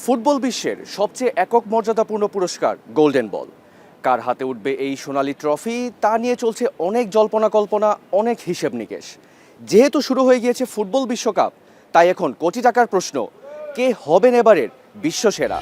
Football বিশ্বের সবচেয়ে একক মর্যাদাপূর্ণ পুরস্কার গোল্ডেন বল। কার হাতে উঠবে এই সোনালী ট্রফি তা নিয়ে চলছে অনেক জল্পনা কল্পনা, অনেক হিসেব নিকেশ। যেহেতু শুরু হয়ে গিয়েছে ফুটবল বিশ্বকাপ, তাই এখন কোটি টাকার প্রশ্ন, কে হবেন এবারের বিশ্বসেরা।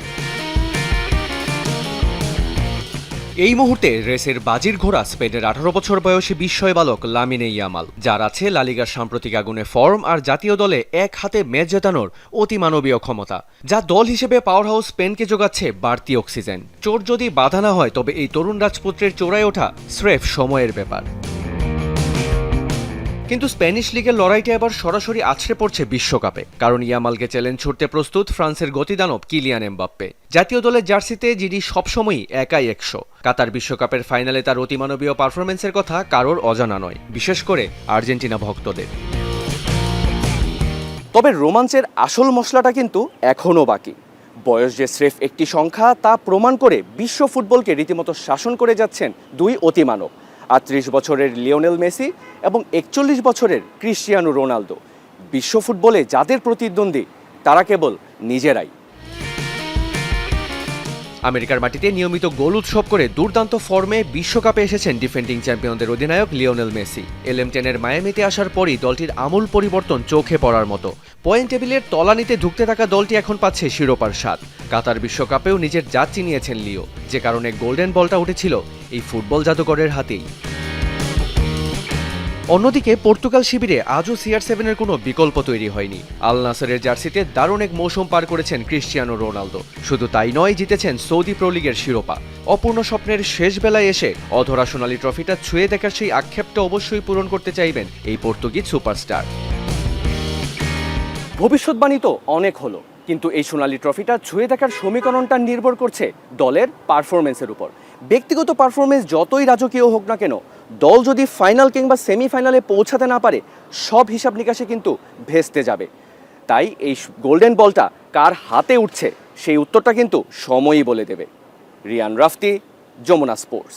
এই মুহূর্তে রেসের বাজির ঘোড়া স্পেনের 18 বছর বয়সী বিস্ময় বালক লামিনে ইয়ামাল, যার আছে লা লিগার সাম্প্রতিক আগুনে ফর্ম আর জাতীয় দলে এক হাতে ম্যাচ জেতানোর অতিমানবীয় ক্ষমতা, যা দল হিসেবে পাওয়ার হাউস স্পেনকে যোগাচ্ছে বাড়তি অক্সিজেন। চোট যদি বাধা না হয়, তবে এই তরুণ রাজপুত্রের চোরাই ওঠা স্রেফ সময়ের ব্যাপার। কিন্তু স্প্যানিশ লিগের লড়াইটা এবার সরাসরি আছড়ে পড়ছে বিশ্বকাপে, কারণ ইয়ামালকে চ্যালেঞ্জ ছুড়তে প্রস্তুত ফ্রান্সের গতিদানব কিলিয়ান এমবাপ্পে। জাতীয় দলের জার্সিতে যিনি সবসময়ই একাই 100। কাতার বিশ্বকাপের ফাইনালে তার অতিমানবীয় পারফরমেন্সের কথা কারোর অজানা নয়, বিশেষ করে আর্জেন্টিনা ভক্তদের। তবে রোমাঞ্চের আসল মশলাটা কিন্তু এখনও বাকি। বয়স যে স্রেফ একটি সংখ্যা তা প্রমাণ করে বিশ্ব ফুটবলকে রীতিমতো শাসন করে যাচ্ছেন দুই অতিমানব, 38 বছরের লিওনেল মেসি এবং 41 বছরের ক্রিস্টিয়ানো রোনালদো। বিশ্ব ফুটবলে যাদের প্রতিদ্বন্দ্বী তারা কেবল নিজেরাই। আমেরিকার মাটিতে নিয়মিত গোল উৎসব করে দুর্দান্ত ফর্মে বিশ্বকাপে এসেছেন ডিফেন্ডিং চ্যাম্পিয়নদের অধিনায়ক লিওনেল মেসি। LM10-এর মায়ামিতে আসার পরই দলটির আমূল পরিবর্তন চোখে পড়ার মতো। পয়েন্ট টেবিলের তলানিতে ঢুকতে থাকা দলটি এখন পাচ্ছে শিরোপার স্বাদ। কাতার বিশ্বকাপেও নিজের জাত চিনিয়েছেন লিও, যে কারণে গোল্ডেন বলটা উঠেছিল এই ফুটবল জাদুকরের হাতেই। অন্যদিকে পর্তুগাল শিবিরে আজও CR7-এর কোনো বিকল্প তৈরি হয়নি। আল নাসেরের জার্সিতে দারুণ এক মৌসুম পার করেছেন ক্রিস্টিয়ানো রোনালদো। শুধু তাই নয়, জিতেছেন সৌদি প্রো লিগের শিরোপা। অপূর্ণ স্বপ্নের শেষ বেলায় এসে অধরা সোনালী ট্রফিটা ছুঁয়ে দেখার সেই আক্ষেপটা অবশ্যই পূরণ করতে চাইবেন এই পর্তুগিজ সুপারস্টার। ভবিষ্যৎবাণী তো অনেক হলো, কিন্তু এই সোনালী ট্রফিটা ছুঁয়ে দেখার সমীকরণটা নির্ভর করছে দলের পারফরমেন্সের উপর। ব্যক্তিগত পারফরমেন্স যতই রাজকীয় হোক না কেন, দল যদি ফাইনাল কিংবা সেমিফাইনালে পৌঁছাতে না পারে, সব হিসাব নিকাশে কিন্তু ভেস্তে যাবে। তাই এই গোল্ডেন বলটা কার হাতে উঠছে সেই উত্তরটা কিন্তু সময়ই বলে দেবে। রিয়ান রাফতি, যমুনা স্পোর্টস।